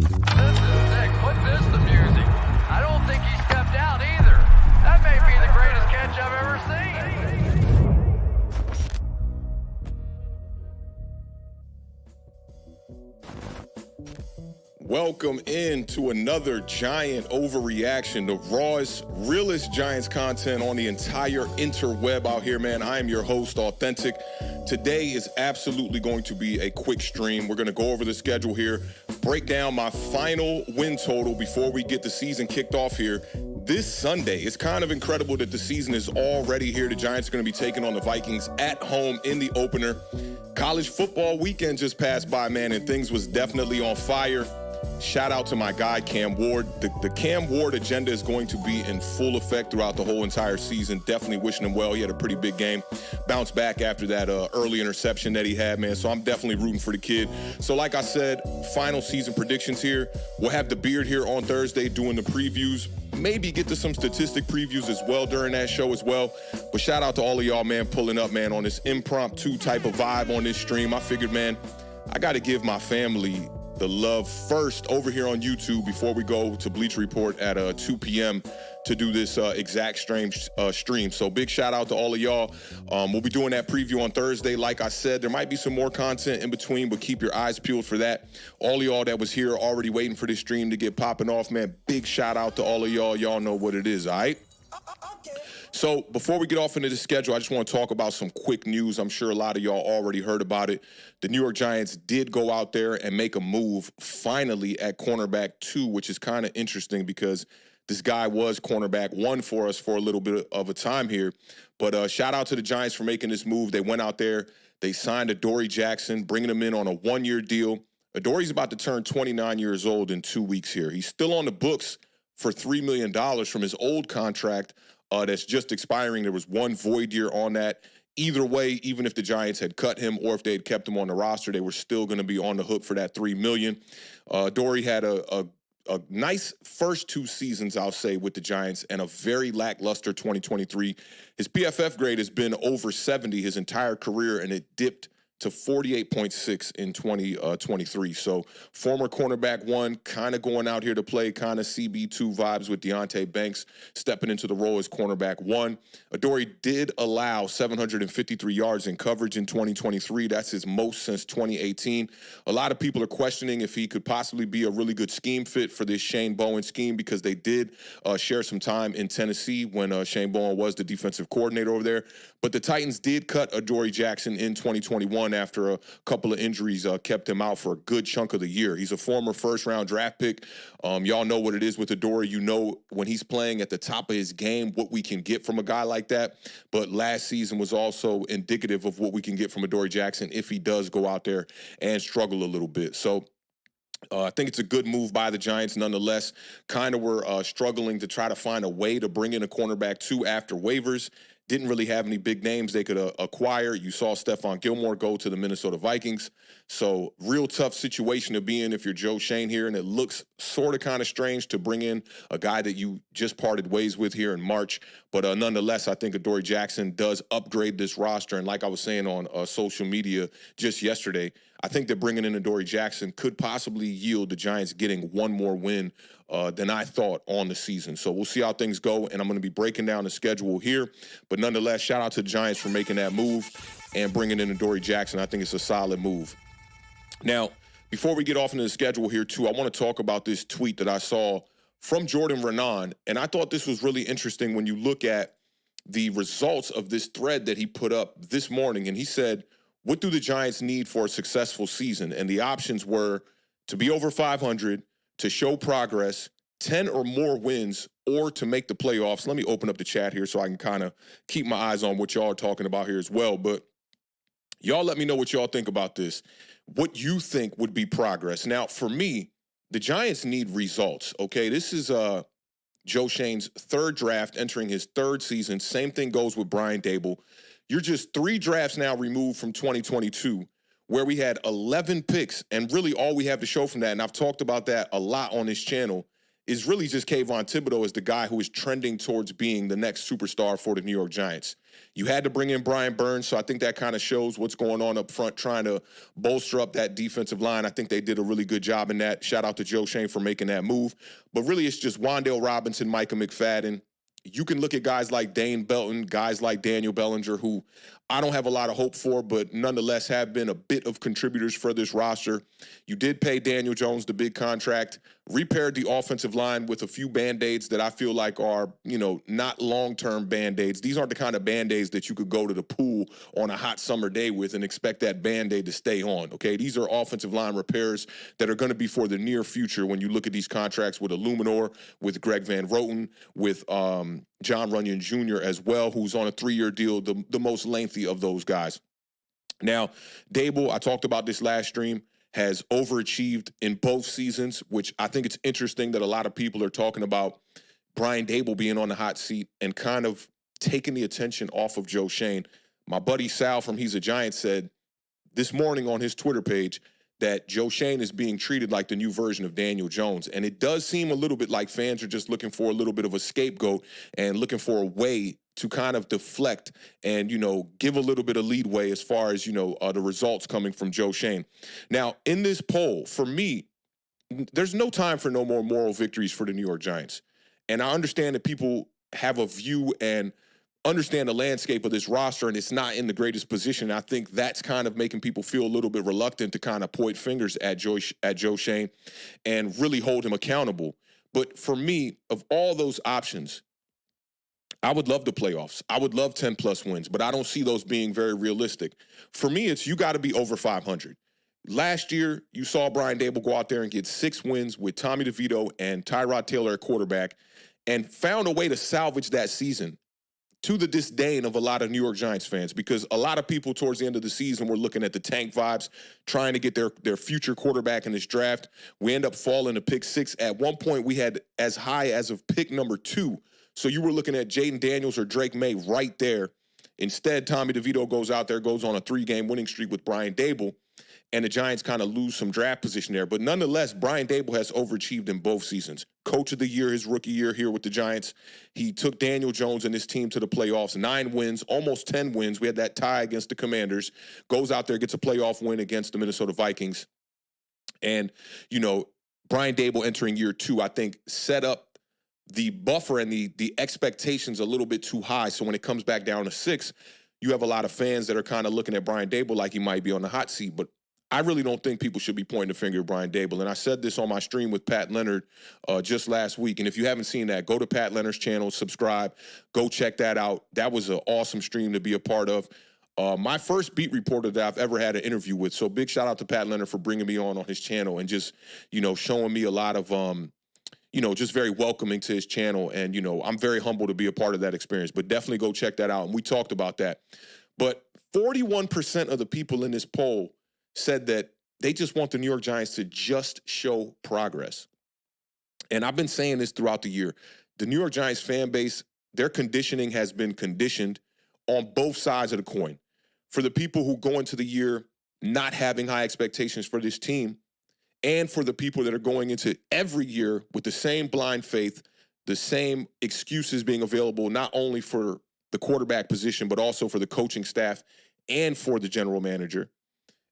This is sick. Put this to music. I don't think he stepped out either. That may be the greatest catch I've ever seen. Welcome into another Giant Overreaction, the rawest, realest Giants content on the entire interweb out here, man. I am your host, Authentic. Today is absolutely going to be a quick stream. We're going to go over the schedule here, break down my final win total before we get the season kicked off here this Sunday. It's kind of incredible that the season is already here. The Giants are going to be taking on the Vikings at home in the opener. College football weekend just passed by, man, and things was definitely on fire. Shout out to my guy, Cam Ward. The Cam Ward agenda is going to be in full effect throughout the whole entire season. Definitely wishing him well. He had a pretty big game. Bounced back after that early interception that he had, man. So I'm definitely rooting for the kid. So like I said, final season predictions here. We'll have the Beard here on Thursday doing the previews. Maybe get to some statistic previews as well during that show as well. But shout out to all of y'all, man, pulling up, man, on this impromptu type of vibe on this stream. I figured, man, I got to give my family the love first over here on YouTube before we go to Bleacher Report at 2 p.m. to do this exact stream. So big shout out to all of y'all. We'll be doing that preview on Thursday. Like I said, there might be some more content in between, but keep your eyes peeled for that. All of y'all that was here already waiting for this stream to get popping off, man, big shout out to all of y'all. Y'all know what it is, all right? So before we get off into the schedule, I just want to talk about some quick news. I'm sure a lot of y'all already heard about it. The New York Giants did go out there and make a move finally at cornerback 2, which is kind of interesting because this guy was cornerback 1 for us for a little bit of a time here. But shout out to the Giants for making this move. They went out there. They signed Adoree Jackson, bringing him in on a 1-year deal. Adoree's about to turn 29 years old in 2 weeks here. He's still on the books for $3 million from his old contract that's just expiring. There was one void year on that. Either way, even if the Giants had cut him or if they had kept him on the roster, they were still going to be on the hook for that $3 million. Adoree had a nice first 2 seasons, I'll say, with the Giants, and a very lackluster 2023. His PFF grade has been over 70 his entire career, and it dipped to 48.6 in 2023. So former cornerback 1, kind of going out here to play kind of CB2 vibes with Deonte Banks, stepping into the role as cornerback 1. Adoree did allow 753 yards in coverage in 2023. That's his most since 2018. A lot of people are questioning if he could possibly be a really good scheme fit for this Shane Bowen scheme, because they did share some time in Tennessee when Shane Bowen was the defensive coordinator over there. But the Titans did cut Adoree Jackson in 2021 after a couple of injuries kept him out for a good chunk of the year. He's a former first-round draft pick. Y'all know what it is with Adoree. You know when he's playing at the top of his game, what we can get from a guy like that. But last season was also indicative of what we can get from Adoree Jackson if he does go out there and struggle a little bit. So I think it's a good move by the Giants nonetheless. Kind of were struggling to try to find a way to bring in a cornerback 2 after waivers. Didn't really have any big names they could acquire. You saw Stephon Gilmore go to the Minnesota Vikings. So real tough situation to be in if you're Joe Schoen here, and it looks sort of kind of strange to bring in a guy that you just parted ways with here in March. But nonetheless, I think Adoree Jackson does upgrade this roster. And like I was saying on social media just yesterday, I think that bringing in Adoree Jackson could possibly yield the Giants getting one more win than I thought on the season. So we'll see how things go, and I'm going to be breaking down the schedule here. But nonetheless, shout out to the Giants for making that move and bringing in Adoree Jackson. I think it's a solid move. Now, before we get off into the schedule here, too, I want to talk about this tweet that I saw from Jordan Renan, and I thought this was really interesting when you look at the results of this thread that he put up this morning. And he said, what do the Giants need for a successful season? And the options were to be over 500, to show progress, 10 or more wins, or to make the playoffs. Let me open up the chat here so I can kind of keep my eyes on what y'all are talking about here as well. But y'all let me know what y'all think about this. What you think would be progress. Now, for me, the Giants need results, okay? This is Joe Schoen's 3rd draft, entering his 3rd season. Same thing goes with Brian Daboll. You're just 3 drafts now removed from 2022, where we had 11 picks, and really all we have to show from that, and I've talked about that a lot on this channel, is really just Kayvon Thibodeau as the guy who is trending towards being the next superstar for the New York Giants. You had to bring in Brian Burns, so I think that kind of shows what's going on up front, trying to bolster up that defensive line. I think they did a really good job in that. Shout out to Joe Schoen for making that move. But really, it's just Wan'Dale Robinson, Micah McFadden. You can look at guys like Dane Belton, guys like Daniel Bellinger, who I don't have a lot of hope for, but nonetheless have been a bit of contributors for this roster. You did pay Daniel Jones the big contract, repaired the offensive line with a few Band-Aids that I feel like are, not long-term Band-Aids. These aren't the kind of Band-Aids that you could go to the pool on a hot summer day with and expect that Band-Aid to stay on, okay? These are offensive line repairs that are going to be for the near future when you look at these contracts with Illuminor, with Greg Van Roten, with John Runyon Jr. as well, who's on a 3-year deal, the most lengthy of those guys. Now, Daboll, I talked about this last stream, has overachieved in both seasons, which I think it's interesting that a lot of people are talking about Brian Daboll being on the hot seat and kind of taking the attention off of Joe Schoen. My buddy Sal from He's a Giant said this morning on his Twitter page that Joe Schoen is being treated like the new version of Daniel Jones. And it does seem a little bit like fans are just looking for a little bit of a scapegoat and looking for a way to kind of deflect and, give a little bit of leadway as far as, the results coming from Joe Schoen. Now, in this poll, for me, there's no time for no more moral victories for the New York Giants. And I understand that people have a view and understand the landscape of this roster, and it's not in the greatest position. I think that's kind of making people feel a little bit reluctant to kind of point fingers at Joe Schoen and really hold him accountable. But for me, of all those options, I would love the playoffs. I would love 10-plus wins, but I don't see those being very realistic. For me, it's you got to be over 500. Last year, you saw Brian Daboll go out there and get 6 wins with Tommy DeVito and Tyrod Taylor at quarterback and found a way to salvage that season to the disdain of a lot of New York Giants fans, because a lot of people towards the end of the season were looking at the tank vibes, trying to get their future quarterback in this draft. We end up falling to pick 6. At one point, we had as high as of pick number 2. So you were looking at Jaden Daniels or Drake May right there. Instead, Tommy DeVito goes out there, goes on a 3-game winning streak with Brian Daboll, and the Giants kind of lose some draft position there. But nonetheless, Brian Daboll has overachieved in both seasons. Coach of the year, his rookie year here with the Giants. He took Daniel Jones and his team to the playoffs, 9 wins, almost 10 wins. We had that tie against the Commanders. Goes out there, gets a playoff win against the Minnesota Vikings. And, Brian Daboll entering year 2, I think, set up the buffer and the expectations a little bit too high. So when it comes back down to 6, you have a lot of fans that are kind of looking at Brian Daboll like he might be on the hot seat. But I really don't think people should be pointing the finger at Brian Daboll. And I said this on my stream with Pat Leonard just last week. And if you haven't seen that, go to Pat Leonard's channel, subscribe, go check that out. That was an awesome stream to be a part of. My first beat reporter that I've ever had an interview with. So big shout out to Pat Leonard for bringing me on his channel and just, showing me a lot of, just very welcoming to his channel. And, I'm very humble to be a part of that experience. But definitely go check that out. And we talked about that. But 41% of the people in this poll said that they just want the New York Giants to just show progress. And I've been saying this throughout the year. The New York Giants fan base, their conditioning has been conditioned on both sides of the coin. For the people who go into the year not having high expectations for this team, and for the people that are going into every year with the same blind faith, the same excuses being available, not only for the quarterback position, but also for the coaching staff and for the general manager.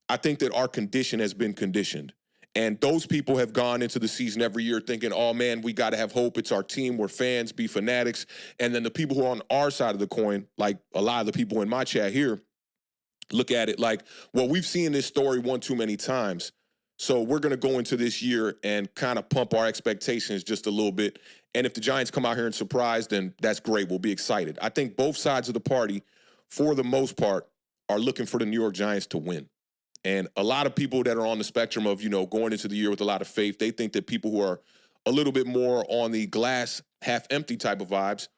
I think that our condition has been conditioned. And those people have gone into the season every year thinking, oh, man, we got to have hope. It's our team. We're fans. Be fanatics. And then the people who are on our side of the coin, like a lot of the people in my chat here, look at it like, well, we've seen this story one too many times. So we're going to go into this year and kind of pump our expectations just a little bit. And if the Giants come out here and surprise, then that's great. We'll be excited. I think both sides of the party, for the most part, are looking for the New York Giants to win. And a lot of people that are on the spectrum of, going into the year with a lot of faith, they think that people who are a little bit more on the glass half empty type of vibes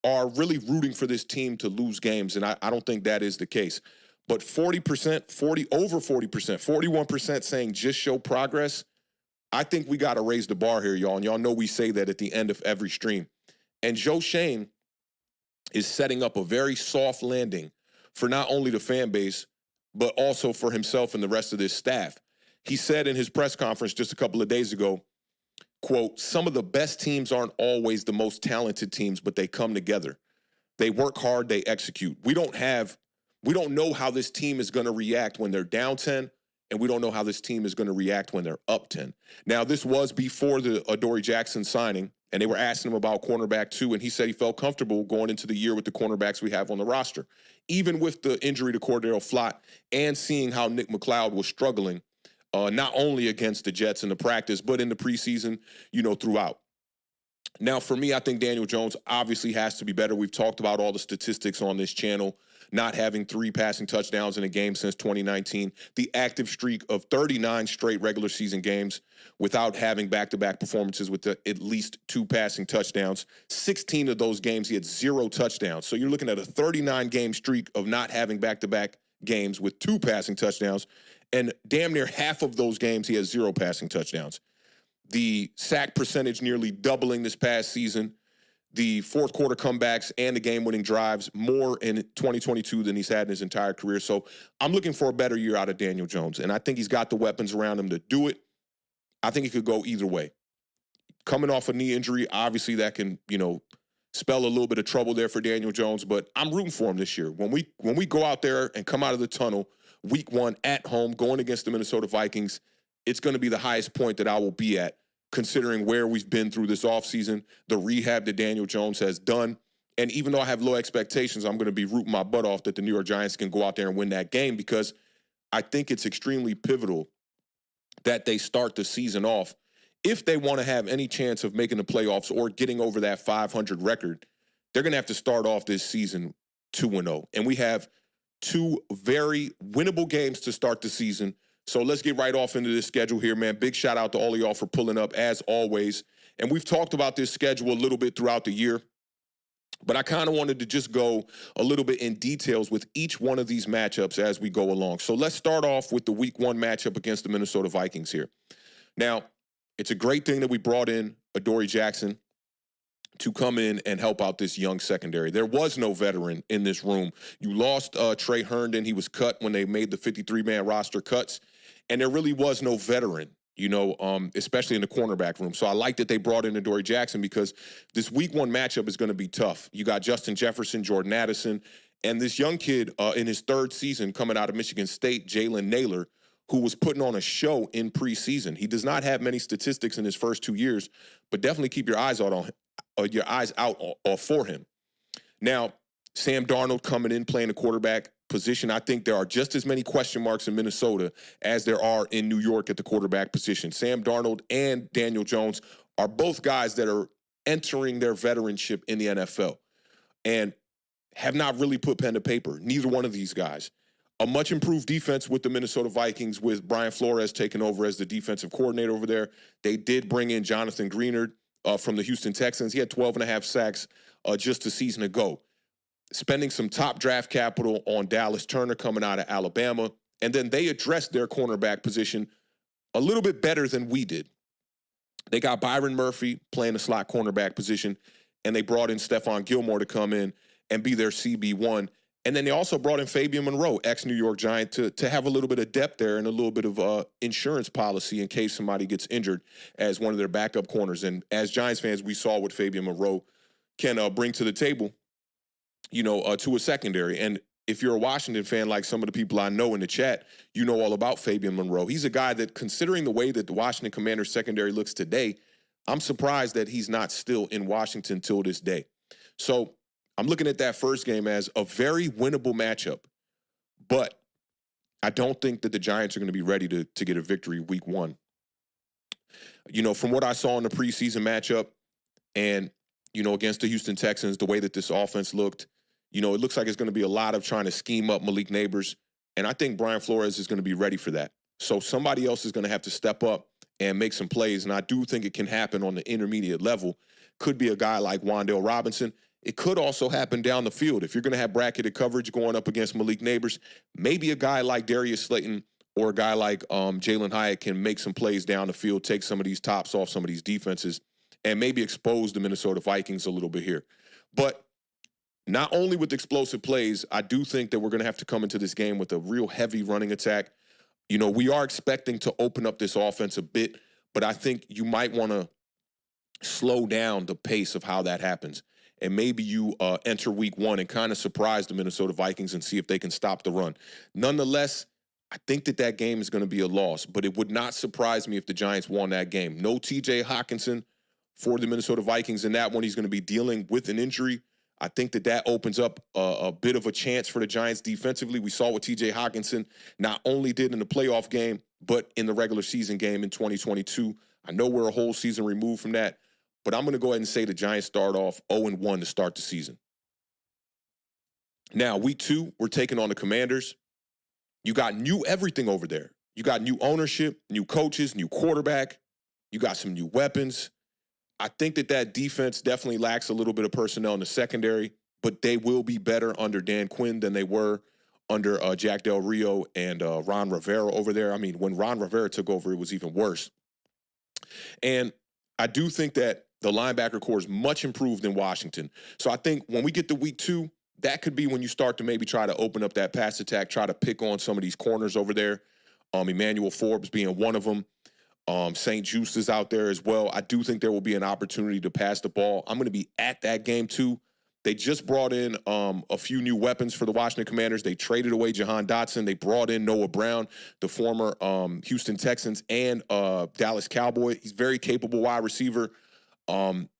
are really rooting for this team to lose games. And I don't think that is the case. But 40%, over 40%, 41% saying just show progress. I think we got to raise the bar here, y'all. And y'all know we say that at the end of every stream. And Joe Schoen is setting up a very soft landing for not only the fan base, but also for himself and the rest of this staff. He said in his press conference just a couple of days ago, quote, some of the best teams aren't always the most talented teams, but they come together. They work hard, they execute. We don't know how this team is going to react when they're down 10, and we don't know how this team is going to react when they're up 10. Now, this was before the Adoree Jackson signing, and they were asking him about cornerback 2, and he said he felt comfortable going into the year with the cornerbacks we have on the roster. Even with the injury to Cordero Flott and seeing how Nick McLeod was struggling, not only against the Jets in the practice, but in the preseason, throughout. Now, for me, I think Daniel Jones obviously has to be better. We've talked about all the statistics on this channel, not having 3 passing touchdowns in a game since 2019, the active streak of 39 straight regular season games without having back-to-back performances with at least 2 passing touchdowns. 16 of those games, he had 0 touchdowns. So you're looking at a 39-game streak of not having back-to-back games with 2 passing touchdowns, and damn near half of those games, he has 0 passing touchdowns. The sack percentage nearly doubling this past season. The fourth quarter comebacks and the game-winning drives more in 2022 than he's had in his entire career. So I'm looking for a better year out of Daniel Jones, and I think he's got the weapons around him to do it. I think it could go either way. Coming off a knee injury, obviously that can, spell a little bit of trouble there for Daniel Jones, but I'm rooting for him this year. When we go out there and come out of the tunnel, week 1 at home, going against the Minnesota Vikings, it's going to be the highest point that I will be at, considering where we've been through this offseason, the rehab that Daniel Jones has done. And even though I have low expectations, I'm going to be rooting my butt off that the New York Giants can go out there and win that game, because I think it's extremely pivotal that they start the season off. If they want to have any chance of making the playoffs or getting over that 500 record, they're going to have to start off this season 2-0. And we have 2 very winnable games to start the season. So let's get right off into this schedule here, man. Big shout out to all of y'all for pulling up, as always. And we've talked about this schedule a little bit throughout the year, but I kind of wanted to just go a little bit in details with each one of these matchups as we go along. So let's start off with the week 1 matchup against the Minnesota Vikings here. Now, it's a great thing that we brought in Adoree Jackson to come in and help out this young secondary. There was no veteran in this room. You lost Trey Herndon. He was cut when they made the 53-man roster cuts. And there really was no veteran, especially in the cornerback room. So I like that they brought in Adoree Jackson, because this week 1 matchup is going to be tough. You got Justin Jefferson, Jordan Addison, and this young kid in his 3rd season coming out of Michigan State, Jalen Naylor, who was putting on a show in preseason. He does not have many statistics in his first 2 years, but definitely keep your eyes out for him. Now, Sam Darnold coming in, playing the quarterback position. I think there are just as many question marks in Minnesota as there are in New York at the quarterback position. Sam Darnold and Daniel Jones are both guys that are entering their veteranship in the NFL and have not really put pen to paper. Neither one of these guys. A much improved defense with the Minnesota Vikings, with Brian Flores taking over as the defensive coordinator over there. They did bring in Jonathan Greenard from the Houston Texans. He had 12.5 sacks just a season ago. Spending some top draft capital on Dallas Turner coming out of Alabama. And then they addressed their cornerback position a little bit better than we did. They got Byron Murphy playing the slot cornerback position, and they brought in Stephon Gilmore to come in and be their CB1. And then they also brought in Fabian Monroe, ex-New York Giant, to have a little bit of depth there and a little bit of insurance policy in case somebody gets injured as one of their backup corners. And as Giants fans, we saw what Fabian Monroe can bring to the table, to a secondary. And if you're a Washington fan, like some of the people I know in the chat, you know all about Fabian Monroe. He's a guy that, considering the way that the Washington Commanders secondary looks today, I'm surprised that he's not still in Washington till this day. So I'm looking at that first game as a very winnable matchup, but I don't think that the Giants are going to be ready to get a victory week 1. From what I saw in the preseason matchup and, against the Houston Texans, the way that this offense looked, it looks like it's going to be a lot of trying to scheme up Malik Neighbors, and I think Brian Flores is going to be ready for that. So somebody else is going to have to step up and make some plays, and I do think it can happen on the intermediate level. Could be a guy like Wan'Dale Robinson. It could also happen down the field. If you're going to have bracketed coverage going up against Malik Neighbors, maybe a guy like Darius Slayton or a guy like Jalen Hyatt can make some plays down the field, take some of these tops off some of these defenses, and maybe expose the Minnesota Vikings a little bit here. But not only with explosive plays, I do think that we're going to have to come into this game with a real heavy running attack. We are expecting to open up this offense a bit, but I think you might want to slow down the pace of how that happens. And maybe you enter week one and kind of surprise the Minnesota Vikings and see if they can stop the run. Nonetheless, I think that game is going to be a loss, but it would not surprise me if the Giants won that game. No TJ Hockenson for the Minnesota Vikings in that one. He's going to be dealing with an injury. I think that opens up a bit of a chance for the Giants defensively. We saw what TJ Hockenson not only did in the playoff game, but in the regular season game in 2022. I know we're a whole season removed from that, but I'm going to go ahead and say the Giants start off 0-1 to start the season. Now, week 2, we're taking on the Commanders. You got new everything over there. You got new ownership, new coaches, new quarterback. You got some new weapons. I think that defense definitely lacks a little bit of personnel in the secondary, but they will be better under Dan Quinn than they were under Jack Del Rio and Ron Rivera over there. I mean, when Ron Rivera took over, it was even worse. And I do think that the linebacker core is much improved in Washington. So I think when we get to week 2, that could be when you start to maybe try to open up that pass attack, try to pick on some of these corners over there. Emmanuel Forbes being one of them. St. Juste is out there as well. I do think there will be an opportunity to pass the ball. I'm going to be at that game too. They just brought in a few new weapons for the Washington Commanders. They traded away Jahan Dotson. They brought in Noah Brown, the former Houston Texans and Dallas Cowboy. He's a very capable wide receiver.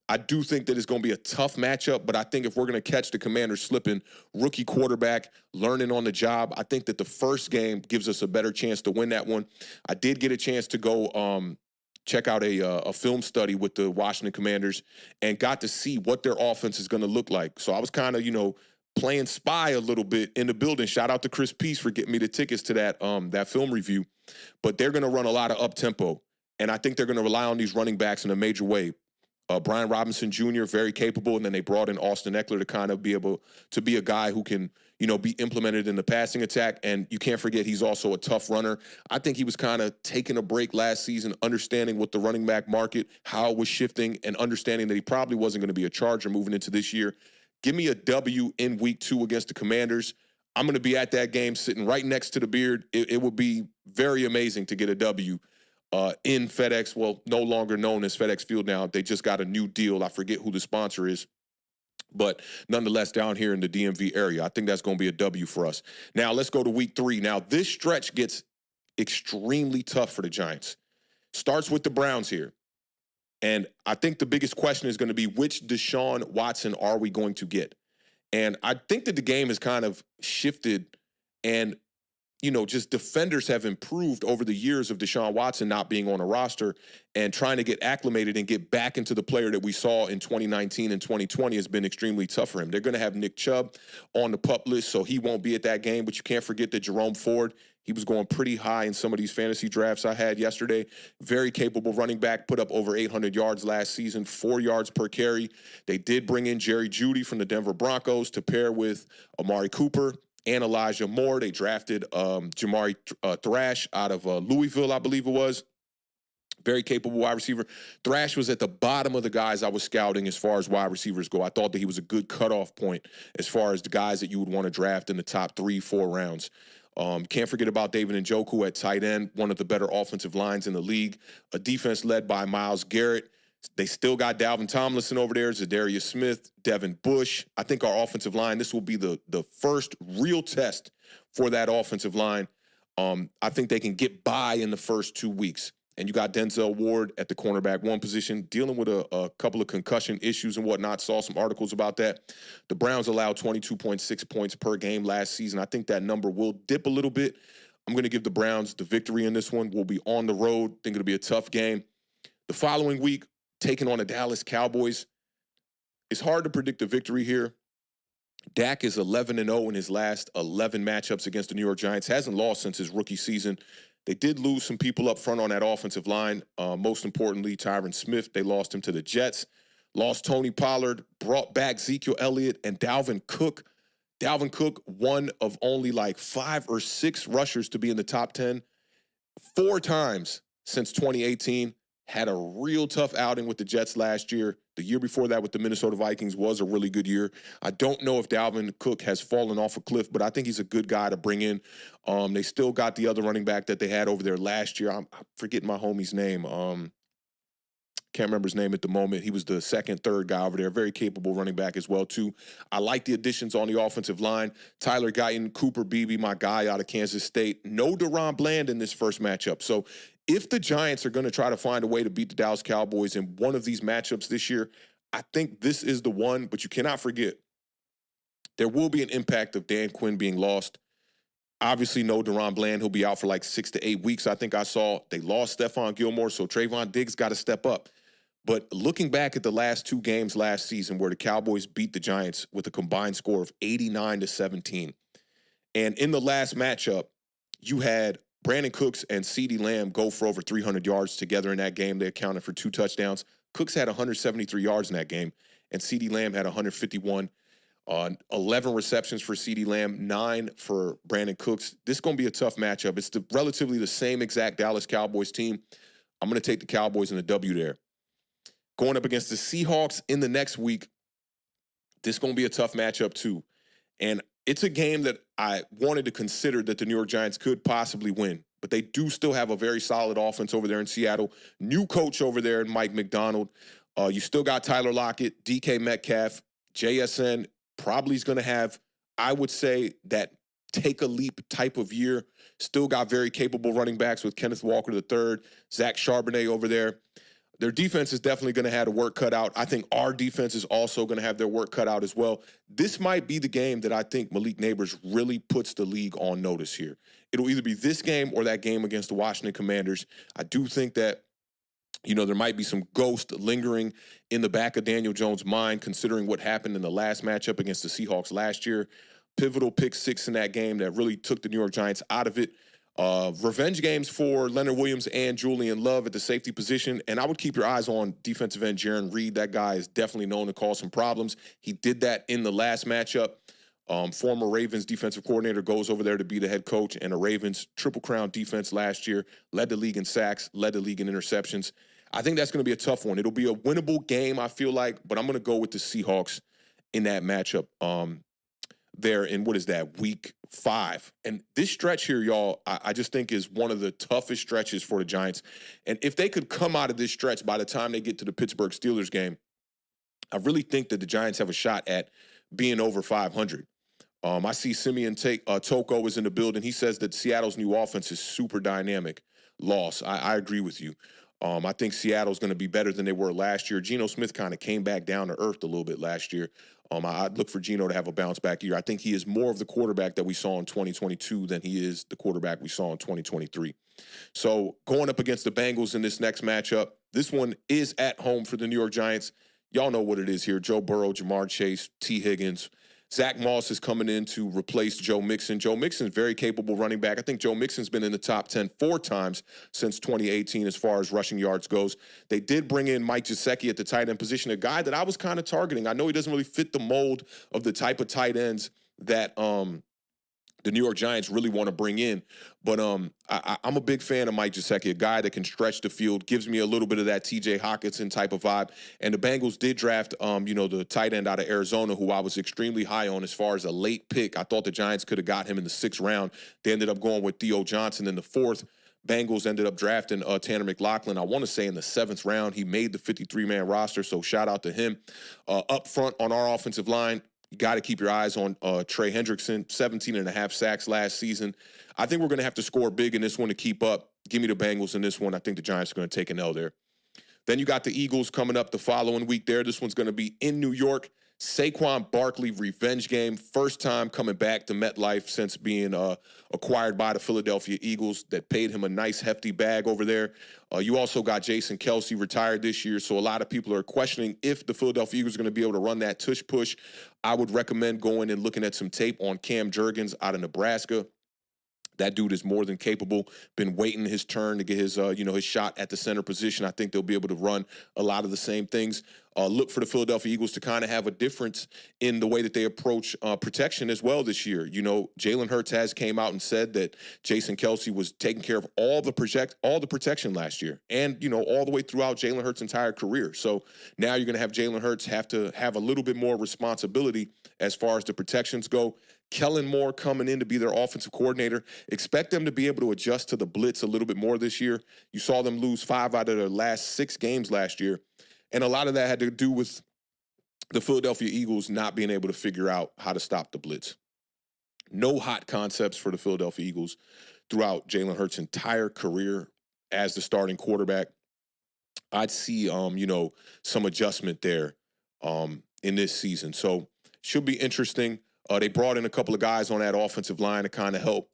I do think that it's going to be a tough matchup, but I think if we're going to catch the Commanders slipping, rookie quarterback, learning on the job, I think that the first game gives us a better chance to win that one. I did get a chance to go check out a film study with the Washington Commanders and got to see what their offense is going to look like. So I was kind of, playing spy a little bit in the building. Shout out to Chris Peace for getting me the tickets to that film review. But they're going to run a lot of up-tempo, and I think they're going to rely on these running backs in a major way. Brian Robinson Jr., very capable, and then they brought in Austin Eckler to kind of be able to be a guy who can, be implemented in the passing attack. And you can't forget he's also a tough runner. I think he was kind of taking a break last season, understanding what the running back market, how it was shifting, and understanding that he probably wasn't going to be a Charger moving into this year. Give me a W in week 2 against the Commanders. I'm going to be at that game sitting right next to the Beard. It would be very amazing to get a W. In FedEx, well, no longer known as FedEx Field now. They just got a new deal. I forget who the sponsor is. But nonetheless, down here in the DMV area, I think that's going to be a W for us. Now, let's go to week 3. Now, this stretch gets extremely tough for the Giants. Starts with the Browns here. And I think the biggest question is going to be, which Deshaun Watson are we going to get? And I think that the game has kind of shifted and just defenders have improved over the years of Deshaun Watson not being on a roster, and trying to get acclimated and get back into the player that we saw in 2019 and 2020 has been extremely tough for him. They're going to have Nick Chubb on the PUP list, so he won't be at that game, but you can't forget that Jerome Ford, he was going pretty high in some of these fantasy drafts I had yesterday. Very capable running back, put up over 800 yards last season, 4 yards per carry. They did bring in Jerry Jeudy from the Denver Broncos to pair with Amari Cooper and Elijah Moore. They drafted Jamari Thrash out of Louisville, I believe it was. Very capable wide receiver. Thrash was at the bottom of the guys I was scouting as far as wide receivers go. I thought that he was a good cutoff point as far as the guys that you would want to draft in the top 3-4 rounds. Can't forget about David Njoku at tight end, one of the better offensive lines in the league. A defense led by Myles Garrett. They still got Dalvin Tomlinson over there, Zadarius Smith, Devin Bush. I think our offensive line, this will be the first real test for that offensive line. I think they can get by in the first 2 weeks. And you got Denzel Ward at the cornerback 1 position, dealing with a couple of concussion issues and whatnot. Saw some articles about that. The Browns allowed 22.6 points per game last season. I think that number will dip a little bit. I'm going to give the Browns the victory in this one. We'll be on the road. Think it'll be a tough game. The following week, taking on the Dallas Cowboys. It's hard to predict the victory here. Dak is 11-0 in his last 11 matchups against the New York Giants. Hasn't lost since his rookie season. They did lose some people up front on that offensive line. Most importantly, Tyron Smith. They lost him to the Jets. Lost Tony Pollard. Brought back Ezekiel Elliott and Dalvin Cook. Dalvin Cook, one of only like 5 or 6 rushers to be in the top 10 4 times since 2018. Had a real tough outing with the Jets last year. The year before that with the Minnesota Vikings was a really good year. I don't know if Dalvin Cook has fallen off a cliff, but I think he's a good guy to bring in. They still got the other running back that they had over there last year. I'm forgetting my homie's name. Can't remember his name at the moment. He was the second, third guy over there. Very capable running back as well, too. I like the additions on the offensive line. Tyler Guyton, Cooper Beebe, my guy out of Kansas State. No Deron Bland in this first matchup. So if the Giants are going to try to find a way to beat the Dallas Cowboys in one of these matchups this year, I think this is the one. But you cannot forget, there will be an impact of Dan Quinn being lost. Obviously, no Deron Bland. He'll be out for like 6 to 8 weeks, I think I saw. They lost Stephon Gilmore, so Trayvon Diggs got to step up. But looking back at the last 2 games last season where the Cowboys beat the Giants with a combined score of 89-17, and in the last matchup, you had Brandon Cooks and CeeDee Lamb go for over 300 yards together in that game. They accounted for 2 touchdowns. Cooks had 173 yards in that game, and CeeDee Lamb had 151. 11 receptions for CeeDee Lamb, 9 for Brandon Cooks. This is going to be a tough matchup. It's relatively the same exact Dallas Cowboys team. I'm going to take the Cowboys in the W there. Going up against the Seahawks in the next week, this is going to be a tough matchup too. And it's a game that I wanted to consider that the New York Giants could possibly win. But they do still have a very solid offense over there in Seattle. New coach over there in Mike McDonald. You still got Tyler Lockett, DK Metcalf, JSN. Probably is going to have, I would say, that take-a-leap type of year. Still got very capable running backs with Kenneth Walker III, Zach Charbonnet over there. Their defense is definitely going to have a work cut out. I think our defense is also going to have their work cut out as well. This might be the game that I think Malik Neighbors really puts the league on notice here. It'll either be this game or that game against the Washington Commanders. I do think that, you know, there might be some ghost lingering in the back of Daniel Jones' mind, considering what happened in the last matchup against the Seahawks last year. Pivotal pick 6 in that game that really took the New York Giants out of it. Revenge games for Leonard Williams and Julian Love at the safety position. And I would keep your eyes on defensive end Jaron Reed. That guy is definitely known to cause some problems. He did that in the last matchup. Former Ravens defensive coordinator goes over there to be the head coach, and the Ravens Triple Crown defense last year led the league in sacks, led the league in interceptions. I think that's going to be a tough one. It'll be a winnable game, I feel like, but I'm going to go with the Seahawks in that matchup there in, what is that, week 5. And this stretch here, y'all, I just think is one of the toughest stretches for the Giants. And if they could come out of this stretch by the time they get to the Pittsburgh Steelers game, I really think that the Giants have a shot at being over 500. I see Simeon Toko is in the building. He says that Seattle's new offense is super dynamic. I agree with you. I think Seattle's going to be better than they were last year. Geno Smith kind of came back down to earth a little bit last year. I'd look for Geno to have a bounce-back year. I think he is more of the quarterback that we saw in 2022 than he is the quarterback we saw in 2023. So going up against the Bengals in this next matchup, this one is at home for the New York Giants. Y'all know what it is here. Joe Burrow, Jamar Chase, T. Higgins. Zach Moss is coming in to replace Joe Mixon. Joe Mixon's very capable running back. I think Joe Mixon's been in the top 10 4 times since 2018 as far as rushing yards goes. They did bring in Mike Gesicki at the tight end position, a guy that I was kind of targeting. I know he doesn't really fit the mold of the type of tight ends that the New York Giants really want to bring in. But I'm a big fan of Mike Gesicki, a guy that can stretch the field, gives me a little bit of that T.J. Hockenson type of vibe. And the Bengals did draft, the tight end out of Arizona, who I was extremely high on as far as a late pick. I thought the Giants could have got him in the 6th round. They ended up going with Theo Johnson in the 4th. Bengals ended up drafting Tanner McLaughlin, I want to say in the 7th round. He made the 53-man roster, so shout out to him. Up front on our offensive line, you got to keep your eyes on Trey Hendrickson, 17.5 sacks last season. I think we're going to have to score big in this one to keep up. Give me the Bengals in this one. I think the Giants are going to take an L there. Then you got the Eagles coming up the following week there. This one's going to be in New York. Saquon Barkley revenge game. First time coming back to MetLife since being acquired by the Philadelphia Eagles that paid him a nice hefty bag over there. You also got Jason Kelce retired this year, so a lot of people are questioning if the Philadelphia Eagles are going to be able to run that tush push. I would recommend going and looking at some tape on Cam Jurgens out of Nebraska. That dude is more than capable. Been waiting his turn to get his, his shot at the center position. I think they'll be able to run a lot of the same things. Look for the Philadelphia Eagles to kind of have a difference in the way that they approach protection as well this year. You know, Jalen Hurts has came out and said that Jason Kelce was taking care of all the protection last year, and all the way throughout Jalen Hurts' entire career. So now you're going to have Jalen Hurts have to have a little bit more responsibility as far as the protections go. Kellen Moore coming in to be their offensive coordinator. Expect them to be able to adjust to the blitz a little bit more this year. You saw them lose 5 out of their last 6 games last year. And a lot of that had to do with the Philadelphia Eagles not being able to figure out how to stop the blitz. No hot concepts for the Philadelphia Eagles throughout Jalen Hurts' entire career as the starting quarterback. I'd see, some adjustment there in this season. So should be interesting. They brought in a couple of guys on that offensive line to kind of help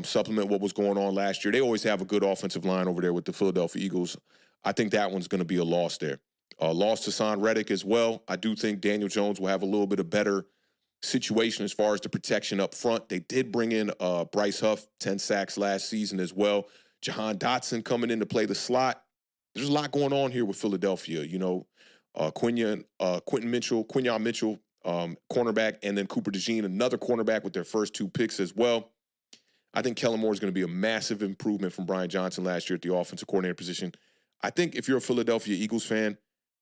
supplement what was going on last year. They always have a good offensive line over there with the Philadelphia Eagles. I think that one's going to be a loss there. Lost to Hassan Reddick as well. I do think Daniel Jones will have a little bit of better situation as far as the protection up front. They did bring in Bryce Huff, 10 sacks last season as well. Jahan Dotson coming in to play the slot. There's a lot going on here with Philadelphia. Quinyon Mitchell, cornerback, and then Cooper DeJean, another cornerback with their first 2 picks as well. I think Kellen Moore is going to be a massive improvement from Brian Johnson last year at the offensive coordinator position. I think if you're a Philadelphia Eagles fan,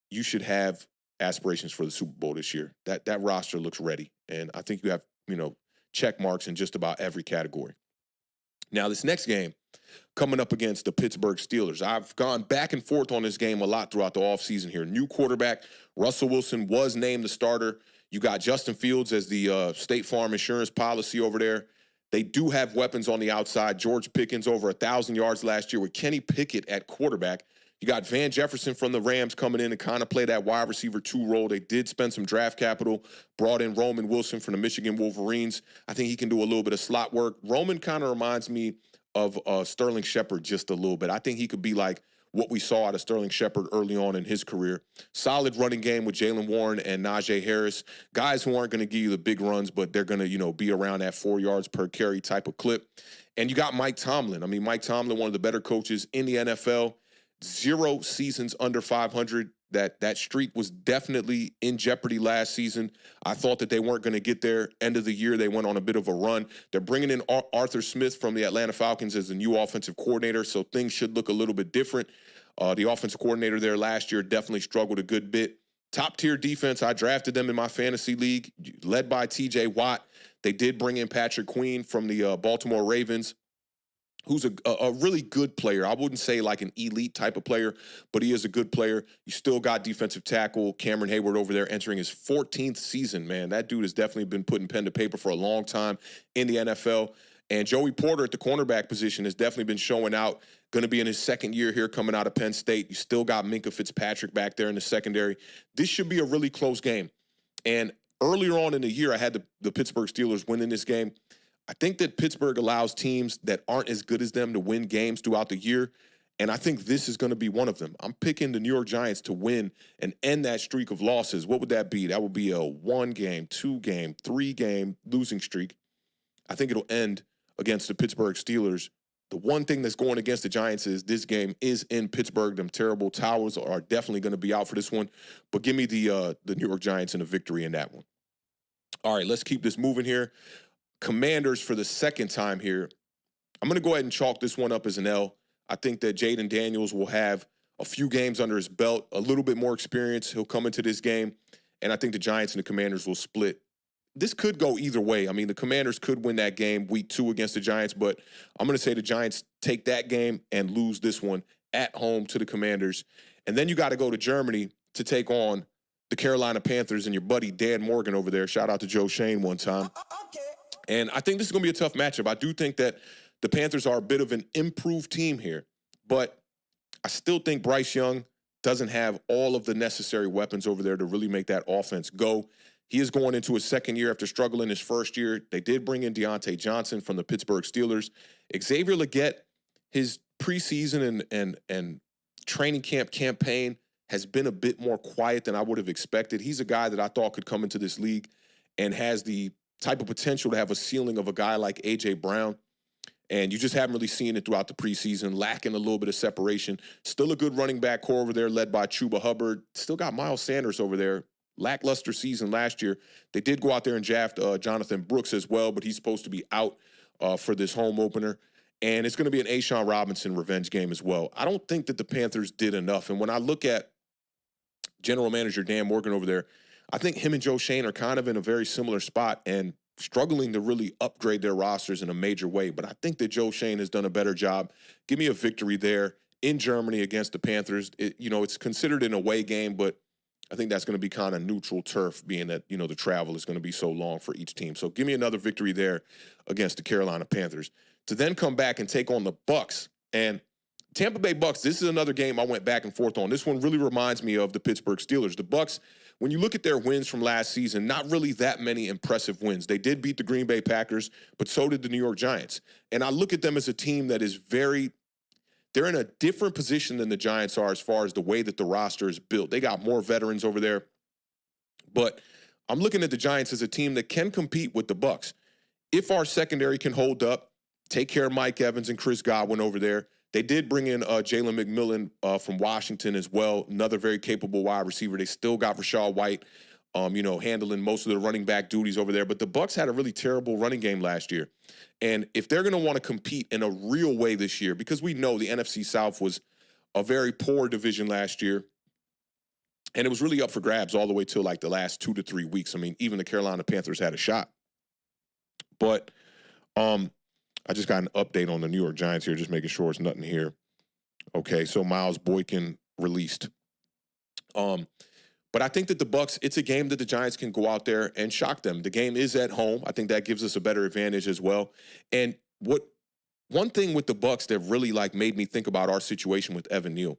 you should have aspirations for the Super Bowl this year. That roster looks ready, and I think you have, check marks in just about every category. Now, this next game, coming up against the Pittsburgh Steelers. I've gone back and forth on this game a lot throughout the offseason here. New quarterback, Russell Wilson was named the starter. You got Justin Fields as the State Farm insurance policy over there. They do have weapons on the outside. George Pickens over 1,000 yards last year with Kenny Pickett at quarterback. You got Van Jefferson from the Rams coming in to kind of play that wide receiver 2 role. They did spend some draft capital, brought in Roman Wilson from the Michigan Wolverines. I think he can do a little bit of slot work. Roman kind of reminds me of Sterling Shepard just a little bit. I think he could be like what we saw out of Sterling Shepard early on in his career. Solid running game with Jaylen Warren and Najee Harris. Guys who aren't going to give you the big runs, but they're going to, be around that 4 yards per carry type of clip. And you got Mike Tomlin. I mean, Mike Tomlin, one of the better coaches in the NFL. 0 seasons under 500. That streak was definitely in jeopardy last season. I thought that they weren't going to get there. End of the year, they went on a bit of a run. They're bringing in Arthur Smith from the Atlanta Falcons as the new offensive coordinator, so things should look a little bit different. The offensive coordinator there last year definitely struggled a good bit. Top-tier defense. I drafted them in my fantasy league, led by T.J. Watt. They did bring in Patrick Queen from the Baltimore Ravens, who's a really good player. I wouldn't say like an elite type of player, but he is a good player. You still got defensive tackle Cameron Hayward over there entering his 14th season, man. That dude has definitely been putting pen to paper for a long time in the NFL. And Joey Porter at the cornerback position has definitely been showing out. Going to be in his 2nd year here coming out of Penn State. You still got Minkah Fitzpatrick back there in the secondary. This should be a really close game. And earlier on in the year, I had the Pittsburgh Steelers winning this game. I think that Pittsburgh allows teams that aren't as good as them to win games throughout the year, and I think this is going to be one of them. I'm picking the New York Giants to win and end that streak of losses. What would that be? That would be a 1-game, 2-game, 3-game losing streak. I think it'll end against the Pittsburgh Steelers. The one thing that's going against the Giants is this game is in Pittsburgh. Them terrible Towers are definitely going to be out for this one, but give me the New York Giants and a victory in that one. All right, let's keep this moving here. Commanders for the 2nd time here. I'm going to go ahead and chalk this one up as an L. I think that Jaden Daniels will have a few games under his belt, a little bit more experience. He'll come into this game, and I think the Giants and the Commanders will split. This could go either way. I mean, the Commanders could win that game week 2 against the Giants, but I'm going to say the Giants take that game and lose this one at home to the Commanders. And then you got to go to Germany to take on the Carolina Panthers and your buddy Dan Morgan over there. Shout out to Joe Schoen one time. Okay. And I think this is going to be a tough matchup. I do think that the Panthers are a bit of an improved team here, but I still think Bryce Young doesn't have all of the necessary weapons over there to really make that offense go. He is going into his 2nd year after struggling his 1st year. They did bring in Deontay Johnson from the Pittsburgh Steelers. Xavier Legette, his preseason and training camp campaign has been a bit more quiet than I would have expected. He's a guy that I thought could come into this league and has the type of potential to have a ceiling of a guy like A.J. Brown. And you just haven't really seen it throughout the preseason, lacking a little bit of separation. Still a good running back core over there led by Chuba Hubbard. Still got Miles Sanders over there. Lackluster season last year. They did go out there and draft Jonathan Brooks as well, but he's supposed to be out for this home opener. And it's going to be an A'Shawn Robinson revenge game as well. I don't think that the Panthers did enough. And when I look at general manager Dan Morgan over there, I think him and Joe Schoen are kind of in a very similar spot. And struggling to really upgrade their rosters in a major way. But I think that Joe Schoen has done a better job. Give me a victory there in Germany against the Panthers. It's considered an away game, but I think that's going to be kind of neutral turf, being that, the travel is going to be so long for each team. So give me another victory there against the Carolina Panthers. To then come back and take on the Bucs. And Tampa Bay Bucs, this is another game I went back and forth on. This one really reminds me of the Pittsburgh Steelers. The Bucs, when you look at their wins from last season, not really that many impressive wins. They did beat the Green Bay Packers, but so did the New York Giants. And I look at them as a team that is they're in a different position than the Giants are as far as the way that the roster is built. They got more veterans over there. But I'm looking at the Giants as a team that can compete with the Bucs. If our secondary can hold up, take care of Mike Evans and Chris Godwin over there. They did bring in Jalen McMillan from Washington as well, another very capable wide receiver. They still got Rachaad White, handling most of the running back duties over there. But the Bucs had a really terrible running game last year. And if they're going to want to compete in a real way this year, because we know the NFC South was a very poor division last year, and it was really up for grabs all the way till like the last 2 to 3 weeks. I mean, even the Carolina Panthers had a shot. But I just got an update on the New York Giants here, just making sure it's nothing here. Okay, so Miles Boykin released. But I think that the Bucs, it's a game that the Giants can go out there and shock them. The game is at home. I think that gives us a better advantage as well. And one thing with the Bucs that really made me think about our situation with Evan Neal.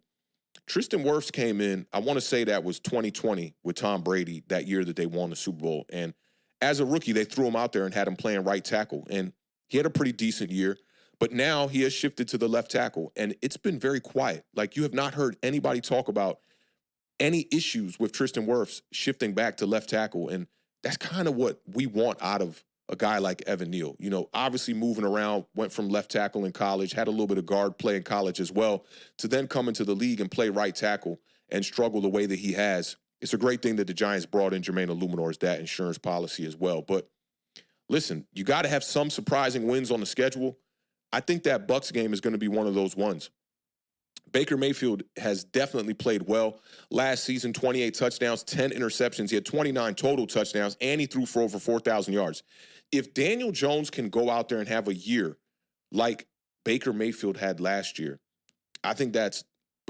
Tristan Wirfs came in, I want to say that was 2020 with Tom Brady, that year that they won the Super Bowl. And as a rookie, they threw him out there and had him playing right tackle. And he had a pretty decent year, but now he has shifted to the left tackle, and it's been very quiet. You have not heard anybody talk about any issues with Tristan Wirfs shifting back to left tackle, and that's kind of what we want out of a guy like Evan Neal. Obviously moving around, went from left tackle in college, had a little bit of guard play in college as well, to then come into the league and play right tackle and struggle the way that he has. It's a great thing that the Giants brought in Jermaine Illuminor's that insurance policy as well, but listen, you got to have some surprising wins on the schedule. I think that Bucs game is going to be one of those ones. Baker Mayfield has definitely played well. Last season, 28 touchdowns, 10 interceptions. He had 29 total touchdowns, and he threw for over 4,000 yards. If Daniel Jones can go out there and have a year like Baker Mayfield had last year, I think that's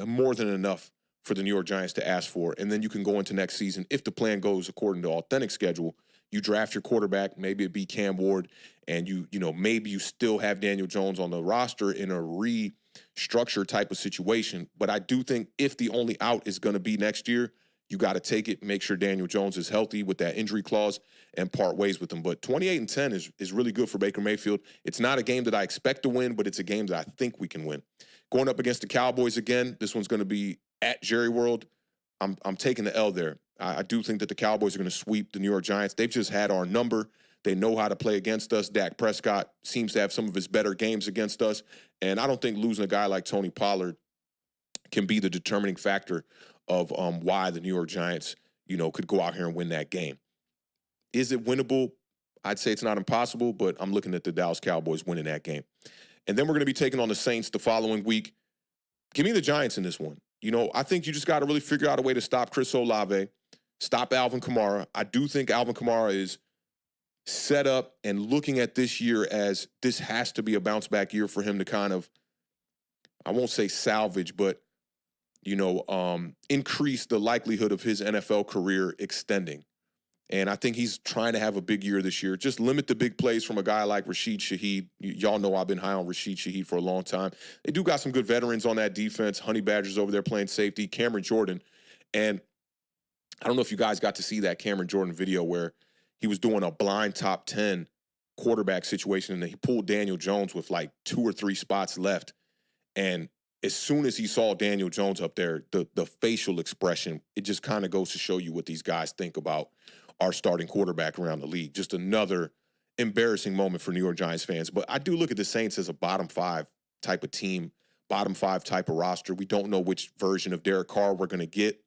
more than enough for the New York Giants to ask for. And then you can go into next season, if the plan goes according to authentic schedule, you draft your quarterback, maybe it be Cam Ward, and maybe you still have Daniel Jones on the roster in a restructure type of situation. But I do think if the only out is going to be next year, you got to take it, make sure Daniel Jones is healthy with that injury clause, and part ways with him. But 28-10 is really good for Baker Mayfield. It's not a game that I expect to win, but it's a game that I think we can win. Going up against the Cowboys again, this one's going to be at Jerry World. I'm taking the L there. I do think that the Cowboys are going to sweep the New York Giants. They've just had our number. They know how to play against us. Dak Prescott seems to have some of his better games against us. And I don't think losing a guy like Tony Pollard can be the determining factor of why the New York Giants, could go out here and win that game. Is it winnable? I'd say it's not impossible, but I'm looking at the Dallas Cowboys winning that game. And then we're going to be taking on the Saints the following week. Give me the Giants in this one. I think you just got to really figure out a way to stop Chris Olave, stop Alvin Kamara. I do think Alvin Kamara is set up and looking at this year as this has to be a bounce back year for him to kind of, I won't say salvage, but, increase the likelihood of his NFL career extending. And I think he's trying to have a big year this year. Just limit the big plays from a guy like Rashid Shaheed. Y'all know I've been high on Rashid Shaheed for a long time. They do got some good veterans on that defense. Honey Badger's over there playing safety. Cameron Jordan. And I don't know if you guys got to see that Cameron Jordan video where he was doing a blind top 10 quarterback situation, and then he pulled Daniel Jones with 2 or 3 spots left. And as soon as he saw Daniel Jones up there, the facial expression, it just kind of goes to show you what these guys think about our starting quarterback around the league. Just another embarrassing moment for New York Giants fans. But I do look at the Saints as a bottom 5 type of team, bottom 5 type of roster. We don't know which version of Derek Carr we're going to get.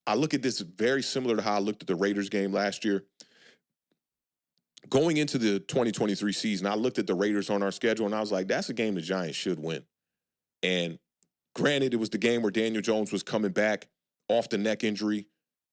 I look at this very similar to how I looked at the Raiders game last year. Going into the 2023 season, I looked at the Raiders on our schedule, and I was like, that's a game the Giants should win. And granted, it was the game where Daniel Jones was coming back off the neck injury.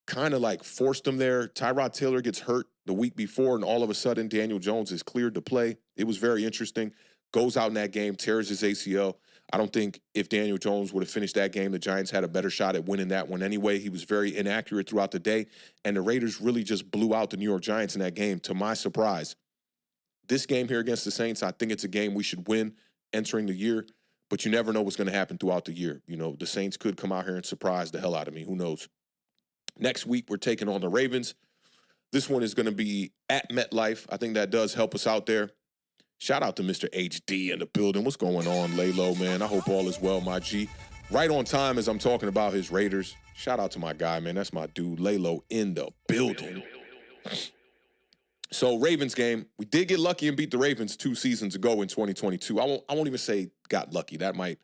kind of like forced them there. Tyrod Taylor gets hurt the week before, and all of a sudden Daniel Jones is cleared to play. It was very interesting. Goes out in that game, tears his ACL. I don't think if Daniel Jones would have finished that game, the Giants had a better shot at winning that one anyway. He was very inaccurate throughout the day, and the Raiders really just blew out the New York Giants in that game, to my surprise. This game here against the Saints, I think it's a game we should win entering the year, but you never know what's going to happen throughout the year. You know, the Saints could come out here and surprise the hell out of me. Who knows? Next week, we're taking on the Ravens. This one is going to be at MetLife. I think that does help us out there. Shout out to Mr. HD in the building. What's going on, Laylo, man? I hope all is well, my G. Right on time as I'm talking about his Raiders. Shout out to my guy, man. That's my dude, Laylo, in the building. So, Ravens game. We did get lucky and beat the Ravens 2 seasons ago in 2022. I won't even say got lucky. That might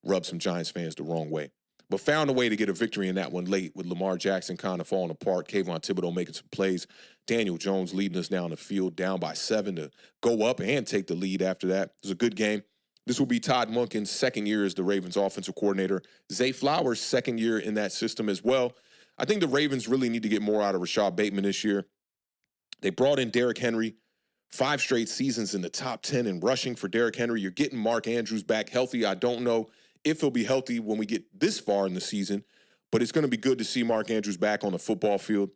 rub some Giants fans the wrong way. But found a way to get a victory in that one late with Lamar Jackson kind of falling apart, Kayvon Thibodeau making some plays, Daniel Jones leading us down the field, down by 7 to go up and take the lead after that. It was a good game. This will be Todd Monken's second year as the Ravens offensive coordinator. Zay Flowers' second year in that system as well. I think the Ravens really need to get more out of Rashad Bateman this year. They brought in Derrick Henry, 5 straight seasons in the top 10 in rushing for Derrick Henry. You're getting Mark Andrews back healthy. I don't know if he'll be healthy when we get this far in the season, but it's going to be good to see Mark Andrews back on the football field.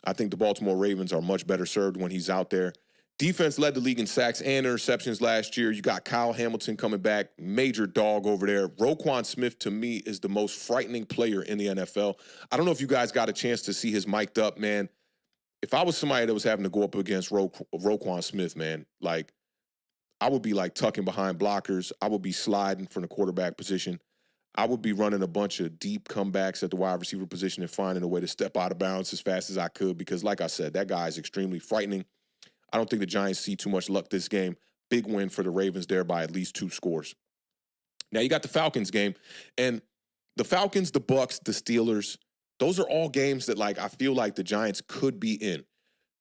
I think the Baltimore Ravens are much better served when he's out there. Defense led the league in sacks and interceptions last year. You got Kyle Hamilton coming back, major dog over there. Roquan Smith, to me, is the most frightening player in the NFL. I don't know if you guys got a chance to see his mic'd up, man. If I was somebody that was having to go up against Roquan Smith, man, like, I would be like tucking behind blockers. I would be sliding from the quarterback position. I would be running a bunch of deep comebacks at the wide receiver position and finding a way to step out of bounds as fast as I could because, like I said, that guy is extremely frightening. I don't think the Giants see too much luck this game. Big win for the Ravens there by at least 2 scores. Now you got the Falcons game, and the Falcons, the Bucks, the Steelers, those are all games that, like, I feel like the Giants could be in.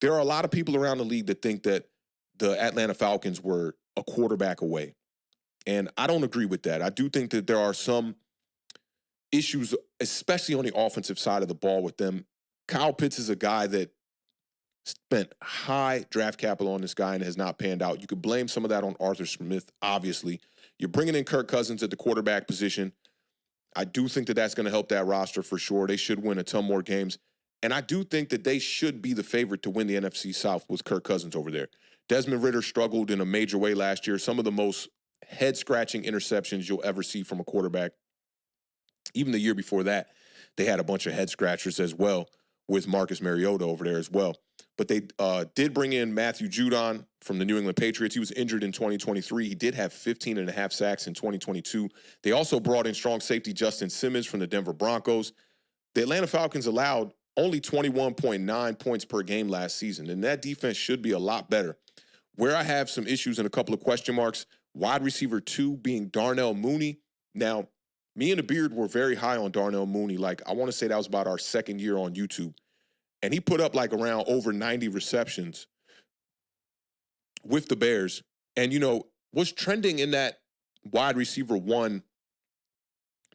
There are a lot of people around the league that think that the Atlanta Falcons were a quarterback away. And I don't agree with that. I do think that there are some issues, especially on the offensive side of the ball with them. Kyle Pitts is a guy that spent high draft capital on this guy and has not panned out. You could blame some of that on Arthur Smith, obviously. You're bringing in Kirk Cousins at the quarterback position. I do think that that's going to help that roster for sure. They should win a ton more games. And I do think that they should be the favorite to win the NFC South with Kirk Cousins over there. Desmond Ridder struggled in a major way last year. Some of the most head-scratching interceptions you'll ever see from a quarterback. Even the year before that, they had a bunch of head-scratchers as well with Marcus Mariota over there as well. But they did bring in Matthew Judon from the New England Patriots. He was injured in 2023. He did have 15 and a half sacks in 2022. They also brought in strong safety Justin Simmons from the Denver Broncos. The Atlanta Falcons allowed only 21.9 points per game last season, and that defense should be a lot better. Where I have some issues and a couple of question marks, wide receiver 2 being Darnell Mooney. Now, me and the Beard were very high on Darnell Mooney. Like, I want to say that was about our second year on YouTube. And he put up like around over 90 receptions with the Bears. And, you know, was trending in that wide receiver 1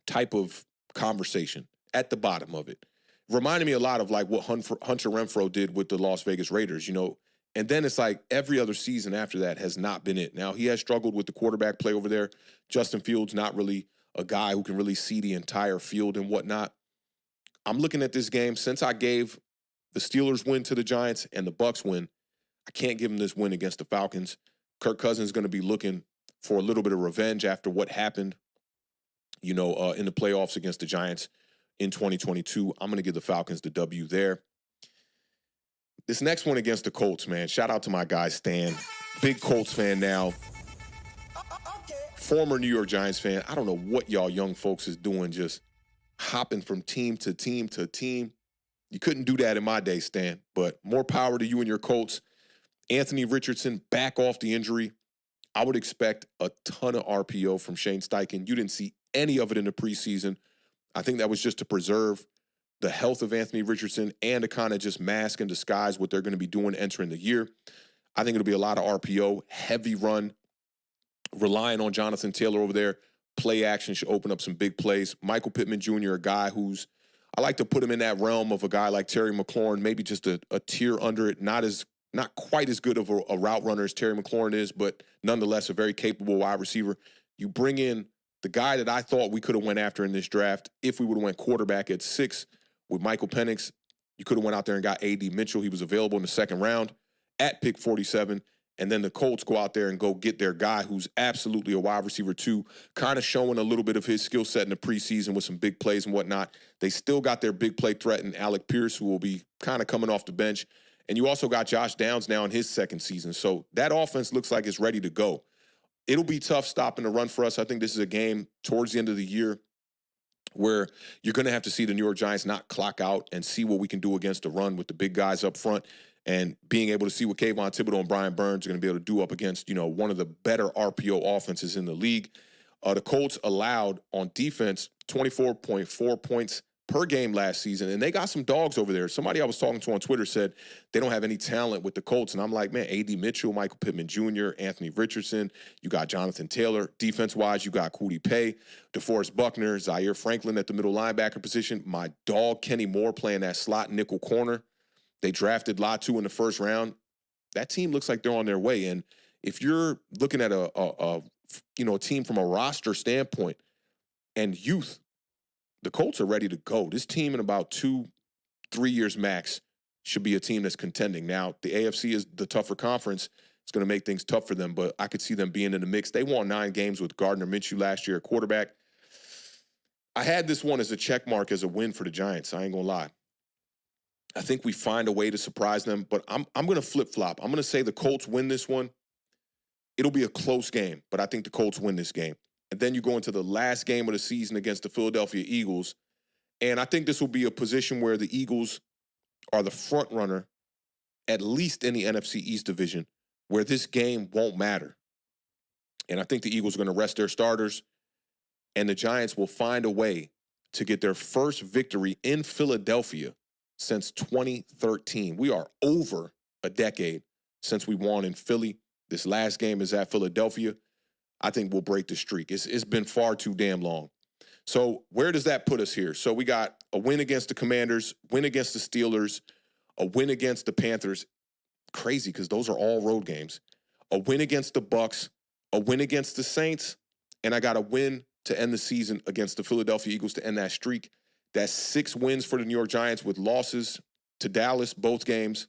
type of conversation at the bottom of it. Reminded me a lot of like what Hunter Renfrow did with the Las Vegas Raiders, you know. And then it's like every other season after that has not been it. Now, he has struggled with the quarterback play over there. Justin Fields, not really a guy who can really see the entire field and whatnot. I'm looking at this game. Since I gave the Steelers win to the Giants and the Bucks win, I can't give them this win against the Falcons. Kirk Cousins is going to be looking for a little bit of revenge after what happened, you know, in the playoffs against the Giants in 2022. I'm going to give the Falcons the W there. This next one against the Colts, man. Shout out to my guy, Stan. Big Colts fan now. Former New York Giants fan. I don't know what y'all young folks is doing, just hopping from team to team to team. You couldn't do that in my day, Stan, but more power to you and your Colts. Anthony Richardson back off the injury. I would expect a ton of RPO from Shane Steichen. You didn't see any of it in the preseason. I think that was just to preserve the health of Anthony Richardson and to kind of just mask and disguise what they're going to be doing entering the year. I think it'll be a lot of RPO, heavy run, relying on Jonathan Taylor over there. Play action should open up some big plays. Michael Pittman Jr., a guy who's I like to put him in that realm of a guy like Terry McLaurin, maybe just a tier under it, not quite as good of a route runner as Terry McLaurin is, but nonetheless a very capable wide receiver. You bring in the guy that I thought we could have went after in this draft if we would have went quarterback at 6 with Michael Penix. You could have went out there and got A.D. Mitchell. He was available in the second round at pick 47. And then the Colts go out there and go get their guy who's absolutely a wide receiver too, kind of showing a little bit of his skill set in the preseason with some big plays and whatnot. They still got their big play threat in Alec Pierce, who will be kind of coming off the bench. And you also got Josh Downs now in his second season. So that offense looks like it's ready to go. It'll be tough stopping the run for us. I think this is a game towards the end of the year where you're going to have to see the New York Giants not clock out and see what we can do against the run with the big guys up front and being able to see what Kayvon Thibodeau and Brian Burns are going to be able to do up against, one of the better RPO offenses in the league. The Colts allowed on defense 24.4 points per game last season, and they got some dogs over there. Somebody I was talking to on Twitter said they don't have any talent with the Colts, and I'm like, man, A.D. Mitchell, Michael Pittman Jr., Anthony Richardson, you got Jonathan Taylor. Defense-wise, you got Kwity Paye, DeForest Buckner, Zaire Franklin at the middle linebacker position, my dog Kenny Moore playing that slot nickel corner. They drafted Latu in the first round. That team looks like they're on their way, and if you're looking at a team from a roster standpoint and youth, the Colts are ready to go. This team in about 2-3 years max should be a team that's contending. Now, the AFC is the tougher conference. It's going to make things tough for them, but I could see them being in the mix. They won 9 games with Gardner Minshew last year at quarterback. I had this one as a check mark as a win for the Giants. I ain't going to lie. I think we find a way to surprise them, but I'm going to flip-flop. I'm going to say the Colts win this one. It'll be a close game, but I think the Colts win this game. And then you go into the last game of the season against the Philadelphia Eagles. And I think this will be a position where the Eagles are the front runner, at least in the NFC East division, where this game won't matter. And I think the Eagles are going to rest their starters, and the Giants will find a way to get their first victory in Philadelphia since 2013. We are over a decade since we won in Philly. This last game is at Philadelphia. I think we'll break the streak. It's been far too damn long. So where does that put us here? So we got a win against the Commanders, win against the Steelers, a win against the Panthers. Crazy because those are all road games. A win against the Bucks, a win against the Saints, and I got a win to end the season against the Philadelphia Eagles to end that streak. That's 6 wins for the New York Giants with losses to Dallas, both games.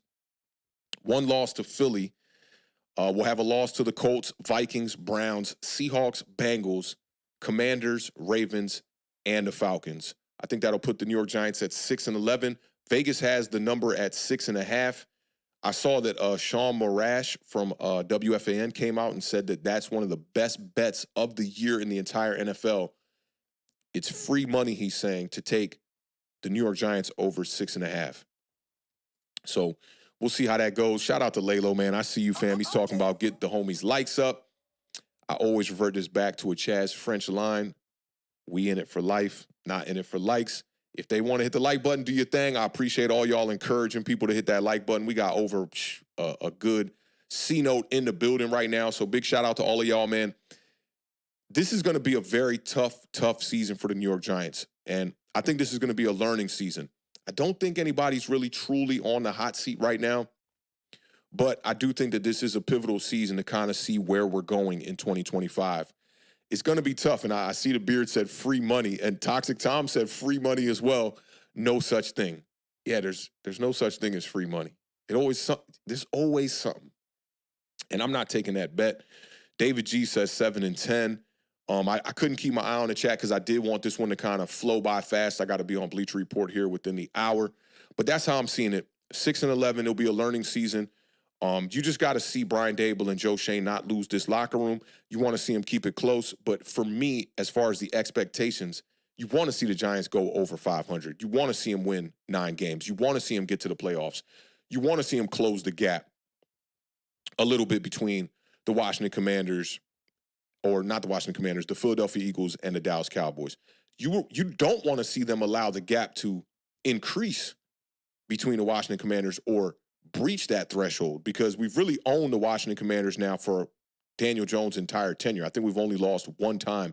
1 loss to Philly. We'll have a loss to the Colts, Vikings, Browns, Seahawks, Bengals, Commanders, Ravens, and the Falcons. I think that'll put the New York Giants at 6-11. Vegas has the number at 6.5. I saw that Sean Morash from WFAN came out and said that that's one of the best bets of the year in the entire NFL. It's free money, he's saying, to take the New York Giants over 6.5. So we'll see how that goes. Shout out to Lalo, man. I see you, fam. He's talking about get the homies' likes up. I always revert this back to a Chaz French line. We in it for life, not in it for likes. If they want to hit the like button, do your thing. I appreciate all y'all encouraging people to hit that like button. We got over a good C-note in the building right now. So big shout out to all of y'all, man. This is going to be a very tough season for the New York Giants. And I think this is going to be a learning season. I don't think anybody's really truly on the hot seat right now. But I do think that this is a pivotal season to kind of see where we're going in 2025. It's going to be tough. And I see the Beard said free money. And Toxic Tom said free money as well. No such thing. Yeah, there's no such thing as free money. There's always something. And I'm not taking that bet. David G says 7-10. I couldn't keep my eye on the chat because I did want this one to kind of flow by fast. I got to be on Bleacher Report here within the hour. But that's how I'm seeing it. 6-11, it'll be a learning season. You just got to see Brian Daboll and Joe Schoen not lose this locker room. You want to see them keep it close. But for me, as far as the expectations, you want to see the Giants go over 500. You want to see them win 9 games. You want to see them get to the playoffs. You want to see them close the gap a little bit between the Washington Commanders, or not the Washington Commanders, the Philadelphia Eagles and the Dallas Cowboys. You don't want to see them allow the gap to increase between the Washington Commanders or breach that threshold, because we've really owned the Washington Commanders now for Daniel Jones' entire tenure. I think we've only lost 1 time,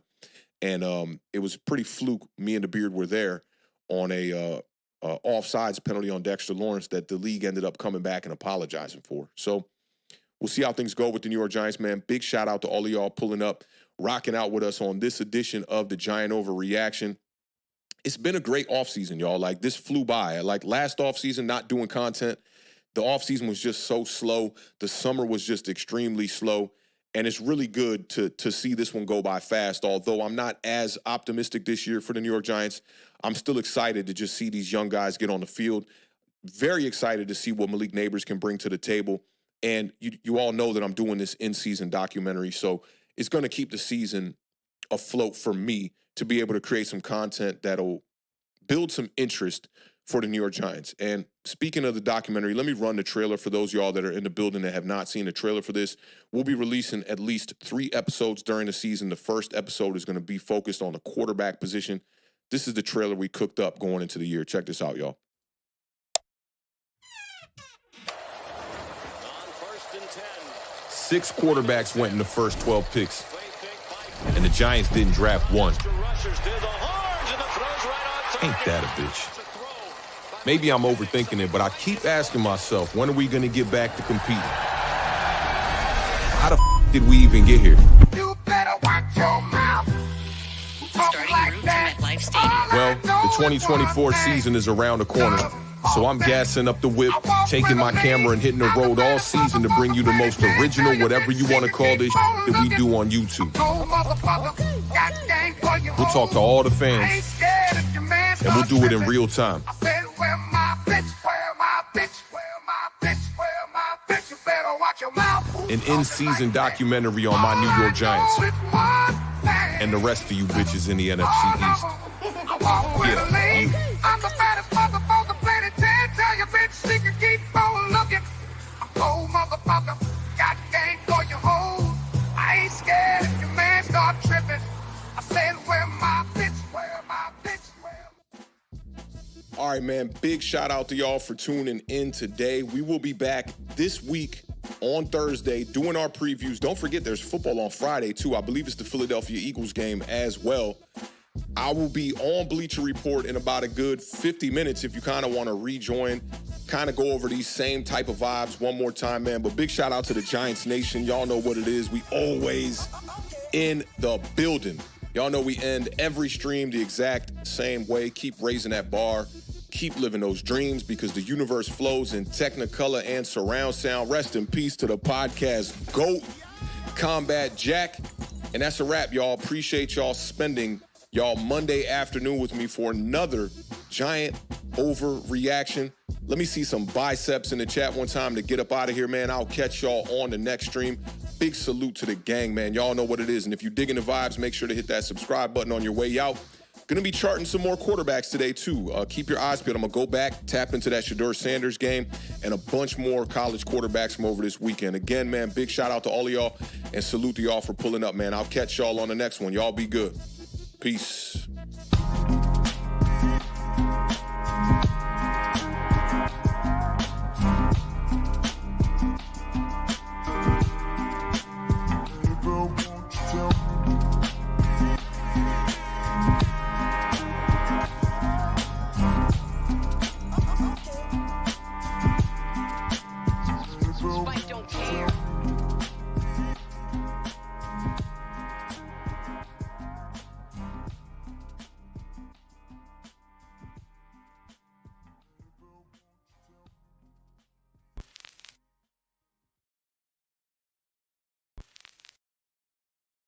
and it was pretty fluke. Me and the Beard were there on a offsides penalty on Dexter Lawrence that the league ended up coming back and apologizing for. So we'll see how things go with the New York Giants, man. Big shout out to all of y'all pulling up, rocking out with us on this edition of the Giant Overreaction. It's been a great offseason, y'all. Like, this flew by. Like, last offseason, not doing content, the offseason was just so slow. The summer was just extremely slow. And it's really good to see this one go by fast. Although I'm not as optimistic this year for the New York Giants, I'm still excited to just see these young guys get on the field. Very excited to see what Malik Neighbors can bring to the table. And you all know that I'm doing this in-season documentary, so it's going to keep the season afloat for me to be able to create some content that'll build some interest for the New York Giants. And speaking of the documentary, let me run the trailer for those of y'all that are in the building that have not seen the trailer for this. We'll be releasing at least 3 episodes during the season. The first episode is going to be focused on the quarterback position. This is the trailer we cooked up going into the year. Check this out, y'all. On 1st and 10. 6 quarterbacks went in the first 12 picks, and the Giants didn't draft one. Ain't that a bitch? Maybe I'm overthinking it, but I keep asking myself, when are we going to get back to competing? How the did we even get here? You better watch your mouth. Starting route to MetLife Stadium. Well, the 2024 season is around the corner, so I'm gassing up the whip, taking my camera and hitting the road all season to bring you the most original, whatever you want to call this that we do on YouTube. We'll talk to all the fans, and we'll do it in real time. An in-season documentary on my New York Giants and the rest of you bitches in the NFC East. Yeah, you. I'm the baddest motherfucker, planet 10. Tell your bitch she can keep on looking. I'm cold motherfucker, got game for your hoes. I ain't scared if your man start tripping. I said, where my bitch, where my bitch, where my... All right, man, big shout out to y'all for tuning in today. We will be back this week on Thursday doing our previews. Don't forget, there's football on Friday, too. I believe it's the Philadelphia Eagles game as well. I will be on Bleacher Report in about a good 50 minutes if you kind of want to rejoin, kind of go over these same type of vibes one more time, man. But big shout out to the Giants Nation. Y'all know what it is. We always in the building. Y'all know we end every stream the exact same way. Keep raising that bar. Keep living those dreams, because the universe flows in Technicolor and surround sound. Rest in peace to the podcast GOAT, Combat Jack. And that's a wrap, y'all. Appreciate y'all spending y'all Monday afternoon with me for another Giant Overreaction. Let me see some biceps in the chat one time to get up out of here, man. I'll catch y'all on the next stream. Big salute to the gang, man. Y'all know what it is. And if you're digging the vibes, make sure to hit that subscribe button on your way out. Gonna be charting some more quarterbacks today, too. Keep your eyes peeled. I'm gonna go back, tap into that Shedeur Sanders game, and a bunch more college quarterbacks from over this weekend. Again, man, big shout out to all of y'all, and salute to y'all for pulling up, man. I'll catch y'all on the next one. Y'all be good. Peace.